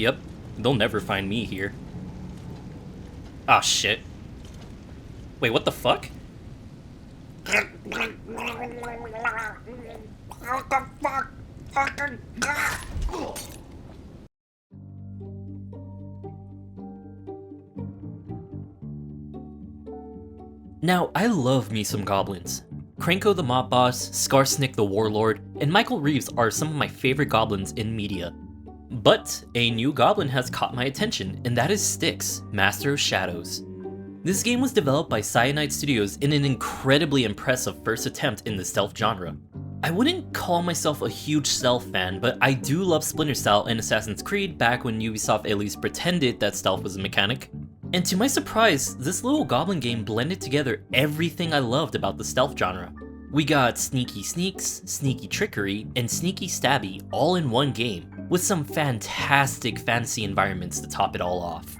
Yep, they'll never find me here. Ah, shit. Wait, what the fuck? What the fuck? Fucking Now, I love me some goblins. Krenko the mob boss, Skarsnik the warlord, and Michael Reeves are some of my favorite goblins in media. But a new goblin has caught my attention, and that is Styx, Master of Shadows. This game was developed by Cyanide Studios in an incredibly impressive first attempt in the stealth genre. I wouldn't call myself a huge stealth fan, but I do love Splinter style in Assassin's Creed back when Ubisoft at least pretended that stealth was a mechanic. And to my surprise, this little goblin game blended together everything I loved about the stealth genre. We got sneaky sneaks, sneaky trickery, and sneaky stabby all in one game, with some fantastic fantasy environments to top it all off.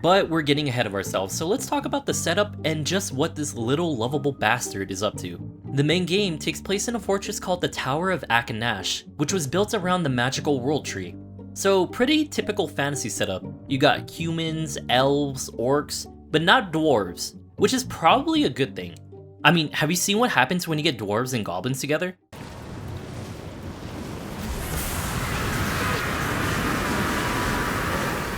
But we're getting ahead of ourselves, so let's talk about the setup and just what this little lovable bastard is up to. The main game takes place in a fortress called the Tower of Akanash, which was built around the magical world tree. So pretty typical fantasy setup. You got humans, elves, orcs, but not dwarves, which is probably a good thing. I mean, have you seen what happens when you get dwarves and goblins together?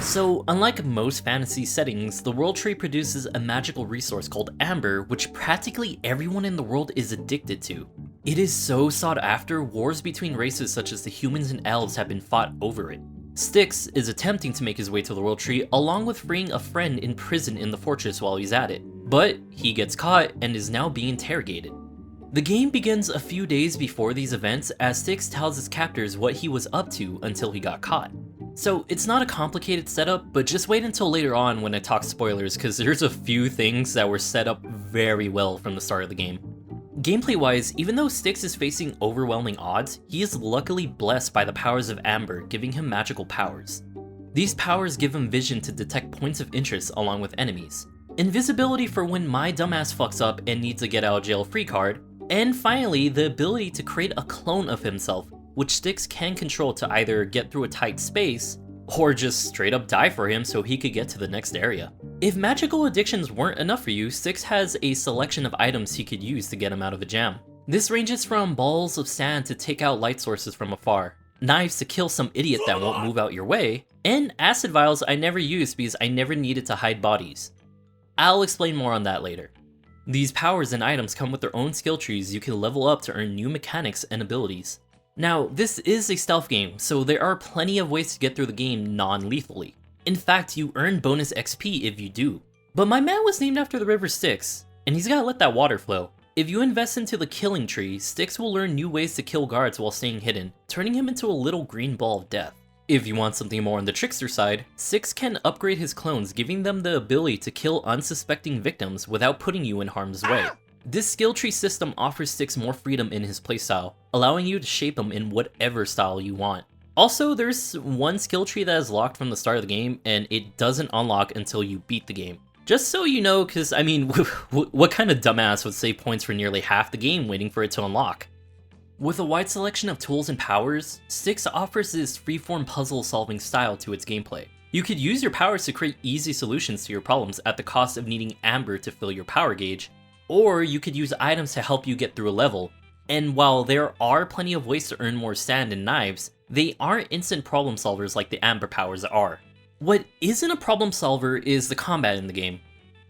So, unlike most fantasy settings, the world tree produces a magical resource called amber, which practically everyone in the world is addicted to. It is so sought after, wars between races such as the humans and elves have been fought over it. Styx is attempting to make his way to the world tree along with freeing a friend in prison in the fortress while he's at it, but he gets caught and is now being interrogated. The game begins a few days before these events as Styx tells his captors what he was up to until he got caught. So it's not a complicated setup, but just wait until later on when I talk spoilers because there's a few things that were set up very well from the start of the game. Gameplay wise, even though Styx is facing overwhelming odds, he is luckily blessed by the powers of Amber, giving him magical powers. These powers give him vision to detect points of interest along with enemies, invisibility for when my dumbass fucks up and needs a get out of jail free card, and finally the ability to create a clone of himself, which Styx can control to either get through a tight space, or just straight up die for him so he could get to the next area. If magical addictions weren't enough for you, Styx has a selection of items he could use to get him out of a jam. This ranges from balls of sand to take out light sources from afar, knives to kill some idiot that won't move out your way, and acid vials I never used because I never needed to hide bodies. I'll explain more on that later. These powers and items come with their own skill trees you can level up to earn new mechanics and abilities. Now, this is a stealth game, so there are plenty of ways to get through the game non-lethally. In fact, you earn bonus XP if you do. But my man was named after the river Styx, and he's gotta let that water flow. If you invest into the killing tree, Styx will learn new ways to kill guards while staying hidden, turning him into a little green ball of death. If you want something more on the trickster side, Styx can upgrade his clones, giving them the ability to kill unsuspecting victims without putting you in harm's way. This skill tree system offers Styx more freedom in his playstyle, allowing you to shape him in whatever style you want. Also, there's one skill tree that is locked from the start of the game, and it doesn't unlock until you beat the game. Just so you know, cause I mean, what kind of dumbass would save points for nearly half the game waiting for it to unlock? With a wide selection of tools and powers, Styx offers this freeform puzzle solving style to its gameplay. You could use your powers to create easy solutions to your problems at the cost of needing amber to fill your power gauge, or you could use items to help you get through a level. And while there are plenty of ways to earn more sand and knives, they aren't instant problem solvers like the amber powers are. What isn't a problem solver is the combat in the game.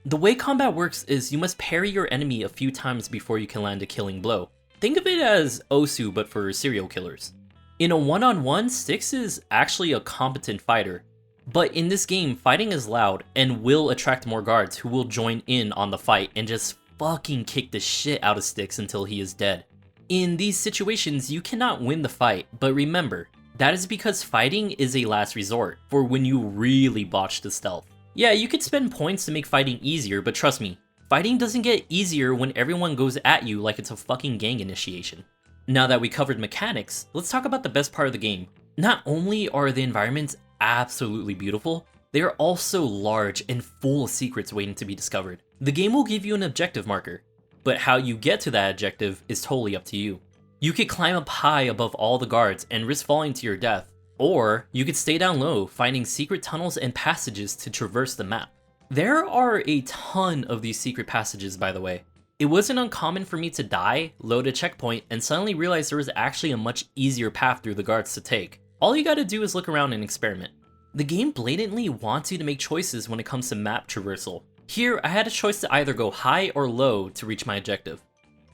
The way combat works is you must parry your enemy a few times before you can land a killing blow. Think of it as Osu but for serial killers. In a one-on-one, Styx is actually a competent fighter, but in this game, fighting is loud and will attract more guards who will join in on the fight and just fucking kick the shit out of Styx until he is dead. In these situations, you cannot win the fight, but remember, that is because fighting is a last resort for when you really botch the stealth. Yeah, you could spend points to make fighting easier, but trust me, fighting doesn't get easier when everyone goes at you like it's a fucking gang initiation. Now that we covered mechanics, let's talk about the best part of the game. Not only are the environments absolutely beautiful, they are also large and full of secrets waiting to be discovered. The game will give you an objective marker, but how you get to that objective is totally up to you. You could climb up high above all the guards and risk falling to your death, Or you could stay down low, finding secret tunnels and passages to traverse the map. There are a ton of these secret passages, by the way. It wasn't uncommon for me to die, load a checkpoint, and suddenly realize there was actually a much easier path through the guards to take. All you gotta do is look around and experiment. The game blatantly wants you to make choices when it comes to map traversal. Here, I had a choice to either go high or low to reach my objective.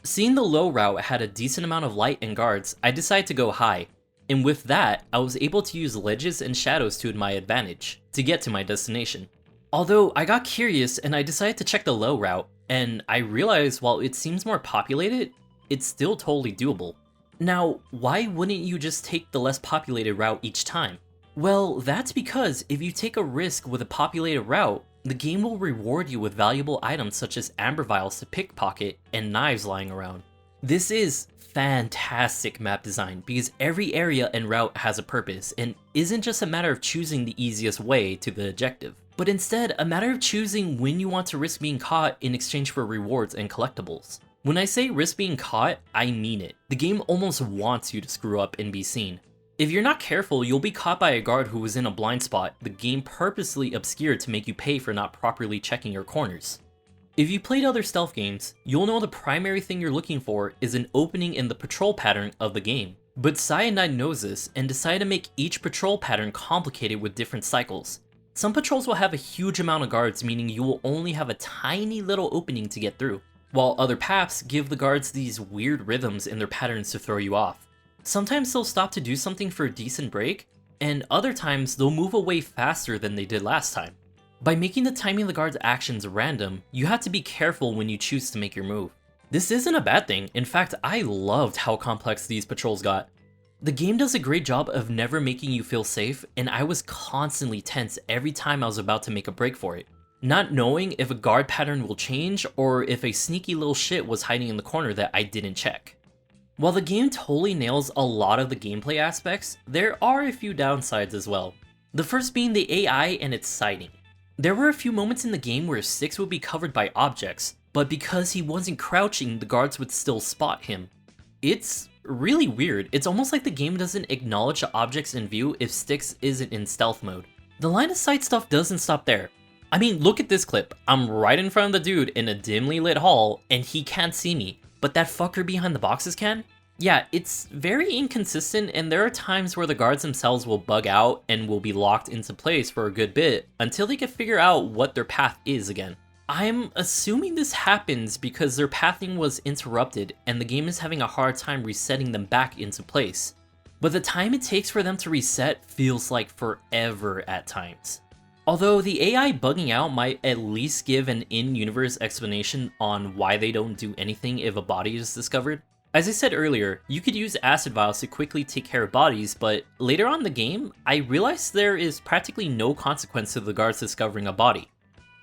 Seeing the low route had a decent amount of light and guards, I decided to go high. And with that, I was able to use ledges and shadows to my advantage to get to my destination. Although I got curious and I decided to check the low route, and I realized while it seems more populated, it's still totally doable. Now, why wouldn't you just take the less populated route each time? Well, that's because if you take a risk with a populated route, the game will reward you with valuable items such as amber vials to pickpocket and knives lying around. This is fantastic map design because every area and route has a purpose and isn't just a matter of choosing the easiest way to the objective, but instead a matter of choosing when you want to risk being caught in exchange for rewards and collectibles. When I say risk being caught, I mean it. The game almost wants you to screw up and be seen. If you're not careful, you'll be caught by a guard who was in a blind spot the game purposely obscured to make you pay for not properly checking your corners. If you played other stealth games, you'll know the primary thing you're looking for is an opening in the patrol pattern of the game. But Cyanide knows this and decided to make each patrol pattern complicated with different cycles. Some patrols will have a huge amount of guards, meaning you will only have a tiny little opening to get through, while other paths give the guards these weird rhythms in their patterns to throw you off. Sometimes they'll stop to do something for a decent break, and other times they'll move away faster than they did last time. By making the timing of the guard's actions random, you have to be careful when you choose to make your move. This isn't a bad thing, in fact I loved how complex these patrols got. The game does a great job of never making you feel safe, and I was constantly tense every time I was about to make a break for it, not knowing if a guard pattern will change or if a sneaky little shit was hiding in the corner that I didn't check. While the game totally nails a lot of the gameplay aspects, there are a few downsides as well. The first being the AI and its sighting. There were a few moments in the game where Styx would be covered by objects, but because he wasn't crouching, the guards would still spot him. It's really weird. It's almost like the game doesn't acknowledge the objects in view if Styx isn't in stealth mode. The line of sight stuff doesn't stop there. I mean, look at this clip. I'm right in front of the dude in a dimly lit hall and he can't see me, but that fucker behind the boxes can? Yeah, it's very inconsistent, and there are times where the guards themselves will bug out and will be locked into place for a good bit until they can figure out what their path is again. I'm assuming this happens because their pathing was interrupted and the game is having a hard time resetting them back into place. But the time it takes for them to reset feels like forever at times. Although the AI bugging out might at least give an in-universe explanation on why they don't do anything if a body is discovered. As I said earlier, you could use acid vials to quickly take care of bodies, but later on in the game, I realized there is practically no consequence to the guards discovering a body.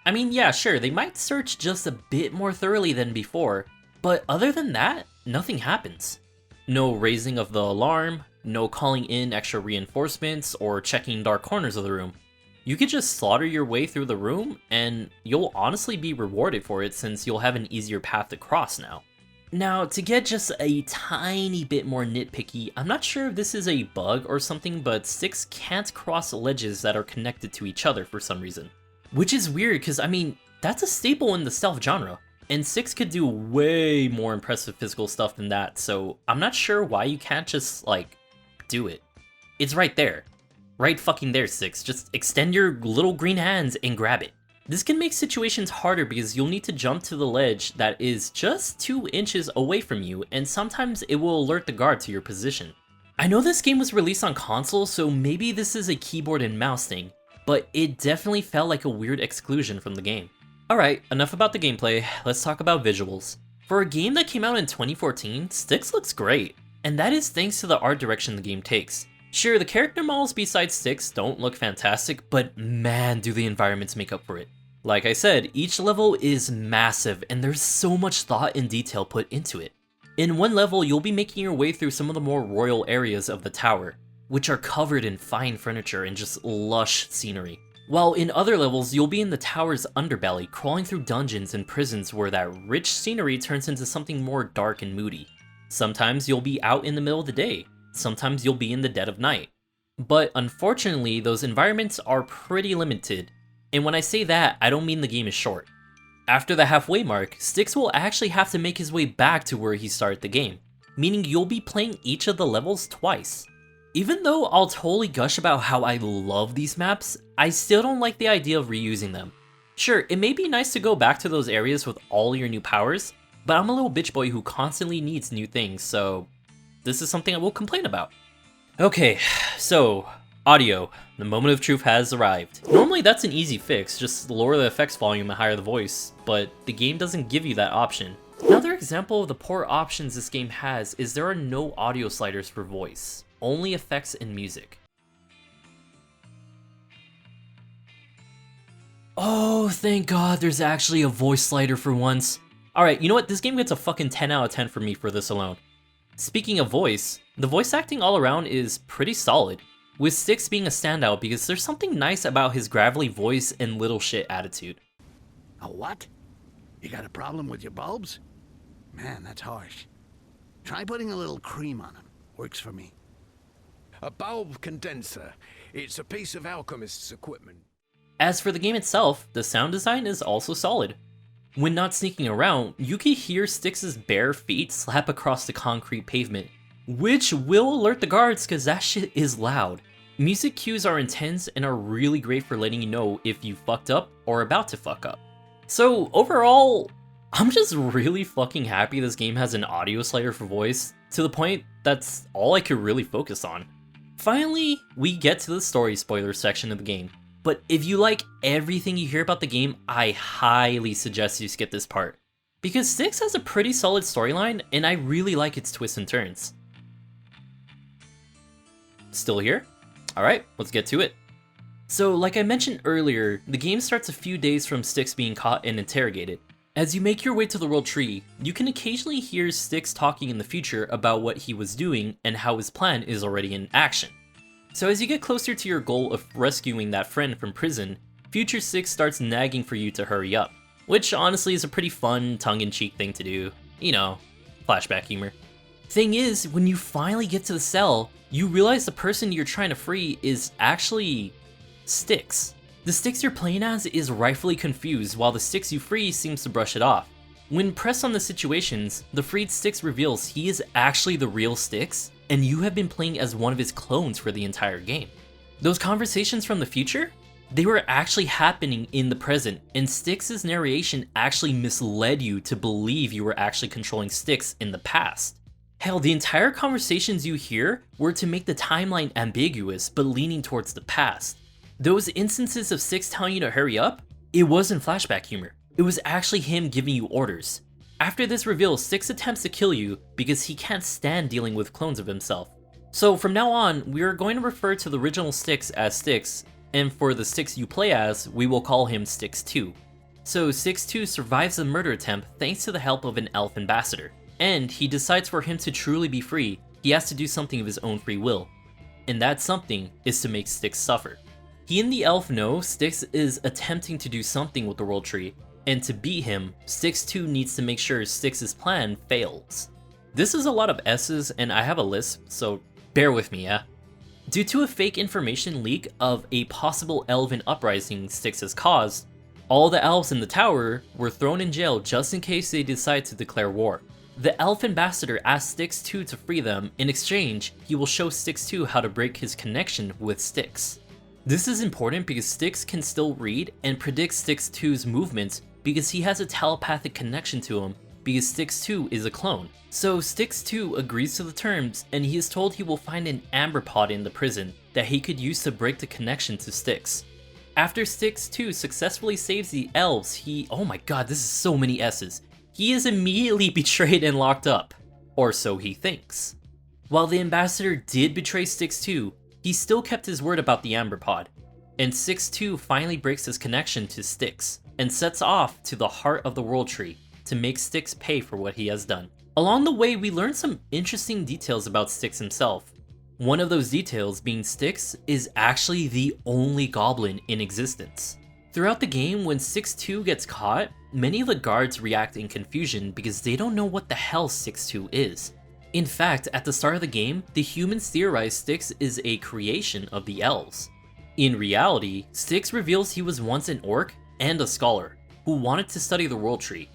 I mean, yeah, sure, they might search just a bit more thoroughly than before, but other than that, nothing happens. No raising of the alarm, no calling in extra reinforcements, or checking dark corners of the room. You could just slaughter your way through the room, and you'll honestly be rewarded for it since you'll have an easier path to cross now. Now, to get just a tiny bit more nitpicky, I'm not sure if this is a bug or something, but Styx can't cross ledges that are connected to each other for some reason. Which is weird, because I mean, that's a staple in the stealth genre, and Styx could do way more impressive physical stuff than that, so I'm not sure why you can't just, like, do it. It's right there. Right fucking there, Styx. Just extend your little green hands and grab it. This can make situations harder because you'll need to jump to the ledge that is just 2 inches away from you, and sometimes it will alert the guard to your position. I know this game was released on console, so maybe this is a keyboard and mouse thing, but it definitely felt like a weird exclusion from the game. Alright, enough about the gameplay, let's talk about visuals. For a game that came out in 2014, Styx looks great, and that is thanks to the art direction the game takes. Sure, the character models besides Styx don't look fantastic, but man do the environments make up for it. Like I said, each level is massive and there's so much thought and detail put into it. In one level, you'll be making your way through some of the more royal areas of the tower, which are covered in fine furniture and just lush scenery. While in other levels, you'll be in the tower's underbelly, crawling through dungeons and prisons where that rich scenery turns into something more dark and moody. Sometimes you'll be out in the middle of the day, sometimes you'll be in the dead of night. But unfortunately, those environments are pretty limited. And when I say that, I don't mean the game is short. After the halfway mark, Styx will actually have to make his way back to where he started the game, meaning you'll be playing each of the levels twice. Even though I'll totally gush about how I love these maps, I still don't like the idea of reusing them. Sure, it may be nice to go back to those areas with all your new powers, but I'm a little bitch boy who constantly needs new things, so this is something I will complain about. Okay, so audio. The moment of truth has arrived. Normally that's an easy fix, just lower the effects volume and higher the voice, but the game doesn't give you that option. Another example of the poor options this game has is there are no audio sliders for voice, only effects and music. Oh, thank God there's actually a voice slider for once. Alright, you know what? This game gets a fucking 10 out of 10 for me for this alone. Speaking of voice, the voice acting all around is pretty solid, with Styx being a standout because there's something nice about his gravelly voice and little shit attitude. A what? You got a problem with your bulbs? Man, that's harsh. Try putting a little cream on them. Works for me. A bulb condenser. It's a piece of alchemist's equipment. As for the game itself, the sound design is also solid. When not sneaking around, you can hear Styx's bare feet slap across the concrete pavement, which will alert the guards cause that shit is loud. Music cues are intense and are really great for letting you know if you fucked up or about to fuck up. So overall, I'm just really fucking happy this game has an audio slider for voice, to the point that's all I could really focus on. Finally, we get to the story spoiler section of the game. But if you like everything you hear about the game, I highly suggest you skip this part. Because Styx has a pretty solid storyline, and I really like its twists and turns. Still here? Alright, let's get to it. So, like I mentioned earlier, the game starts a few days from Styx being caught and interrogated. As you make your way to the World Tree, you can occasionally hear Styx talking in the future about what he was doing and how his plan is already in action. So as you get closer to your goal of rescuing that friend from prison, future Styx starts nagging for you to hurry up, which honestly is a pretty fun, tongue-in-cheek thing to do. You know, flashback humor. Thing is, when you finally get to the cell, you realize the person you're trying to free is actually Styx. The Styx you're playing as is rightfully confused, while the Styx you free seems to brush it off. When pressed on the situations, the freed Styx reveals he is actually the real Styx, and you have been playing as one of his clones for the entire game. Those conversations from the future? They were actually happening in the present, and Styx's narration actually misled you to believe you were actually controlling Styx in the past. Hell, the entire conversations you hear were to make the timeline ambiguous, but leaning towards the past. Those instances of Styx telling you to hurry up? It wasn't flashback humor. It was actually him giving you orders. After this reveal, Styx attempts to kill you because he can't stand dealing with clones of himself. So from now on, we are going to refer to the original Styx as Styx, and for the Styx you play as, we will call him Styx 2. So Styx 2 survives the murder attempt thanks to the help of an elf ambassador, and he decides for him to truly be free, he has to do something of his own free will. And that something is to make Styx suffer. He and the elf know Styx is attempting to do something with the World Tree, and to beat him, Styx 2 needs to make sure Styx's plan fails. This is a lot of S's and I have a list, so bear with me, yeah? Due to a fake information leak of a possible elven uprising Styx has caused, all the elves in the tower were thrown in jail just in case they decide to declare war. The elf ambassador asked Styx 2 to free them. In exchange, he will show Styx 2 how to break his connection with Styx. This is important because Styx can still read and predict Styx 2's movements because he has a telepathic connection to him because Styx 2 is a clone. So Styx 2 agrees to the terms and he is told he will find an amber pod in the prison that he could use to break the connection to Styx. After Styx 2 successfully saves the elves, oh my god, this is so many S's. He is immediately betrayed and locked up. Or so he thinks. While the ambassador did betray Styx 2, he still kept his word about the amber pod. And Styx 2 finally breaks his connection to Styx and sets off to the heart of the World Tree to make Styx pay for what he has done. Along the way, we learn some interesting details about Styx himself. One of those details being Styx is actually the only goblin in existence. Throughout the game, when Styx 2 gets caught, many of the guards react in confusion because they don't know what the hell Styx 2 is. In fact, at the start of the game, the humans theorize Styx is a creation of the elves. In reality, Styx reveals he was once an orc and a scholar who wanted to study the World Tree,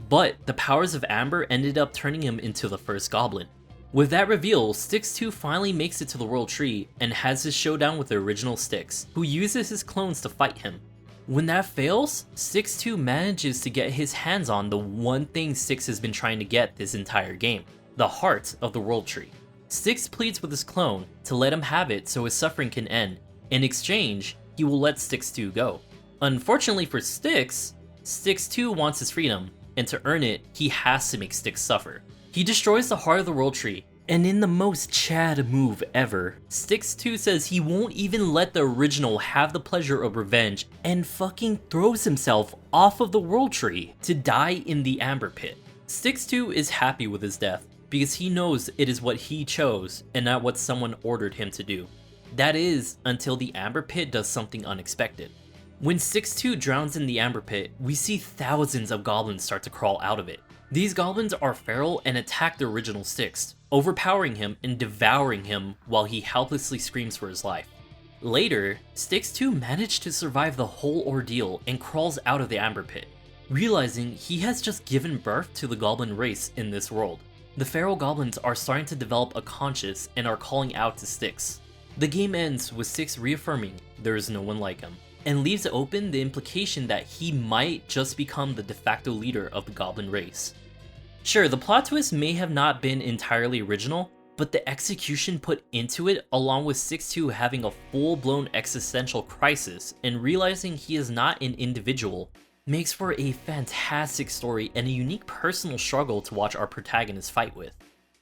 but the powers of Amber ended up turning him into the first Goblin. With that reveal, Styx 2 finally makes it to the World Tree and has his showdown with the original Styx, who uses his clones to fight him. When that fails, Styx 2 manages to get his hands on the one thing Styx has been trying to get this entire game, the heart of the World Tree. Styx pleads with his clone to let him have it so his suffering can end. In exchange, he will let Styx 2 go. Unfortunately for Styx, Styx 2 wants his freedom, and to earn it, he has to make Styx suffer. He destroys the heart of the World Tree, and in the most Chad move ever, Styx 2 says he won't even let the original have the pleasure of revenge and fucking throws himself off of the World Tree to die in the Amber Pit. Styx 2 is happy with his death because he knows it is what he chose and not what someone ordered him to do. That is, until the Amber Pit does something unexpected. When Styx 2 drowns in the Amber Pit, we see thousands of goblins start to crawl out of it. These goblins are feral and attack the original Styx, overpowering him and devouring him while he helplessly screams for his life. Later, Styx 2 managed to survive the whole ordeal and crawls out of the Amber Pit, realizing he has just given birth to the goblin race in this world. The feral goblins are starting to develop a conscience and are calling out to Styx. The game ends with Styx reaffirming there is no one like him, and leaves open the implication that he might just become the de facto leader of the goblin race. Sure, the plot twist may have not been entirely original, but the execution put into it, along with Styx 2 having a full-blown existential crisis and realizing he is not an individual, makes for a fantastic story and a unique personal struggle to watch our protagonist fight with.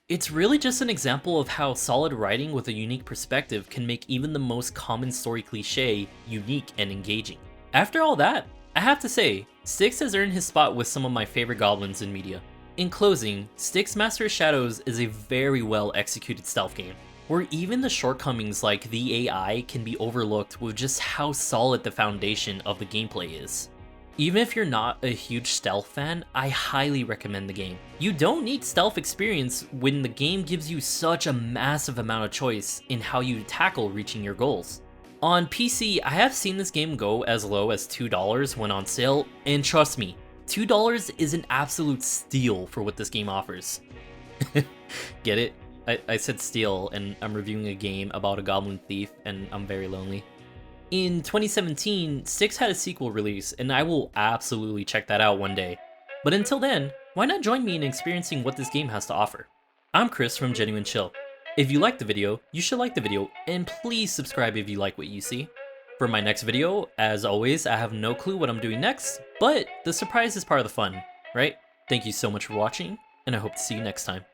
It's really just an example of how solid writing with a unique perspective can make even the most common story cliche unique and engaging. After all that, I have to say, Styx has earned his spot with some of my favorite goblins in media. In closing, Styx Master of Shadows is a very well executed stealth game, where even the shortcomings like the AI can be overlooked with just how solid the foundation of the gameplay is. Even if you're not a huge stealth fan, I highly recommend the game. You don't need stealth experience when the game gives you such a massive amount of choice in how you tackle reaching your goals. On PC, I have seen this game go as low as $2 when on sale, and trust me, $2 is an absolute steal for what this game offers. Get it? I said steal, and I'm reviewing a game about a goblin thief, and I'm very lonely. In 2017, Styx had a sequel release, and I will absolutely check that out one day. But until then, why not join me in experiencing what this game has to offer? I'm Chris from Genuine Chill. If you liked the video, you should like the video, and please subscribe if you like what you see. For my next video, as always, I have no clue what I'm doing next, but the surprise is part of the fun, right? Thank you so much for watching, and I hope to see you next time.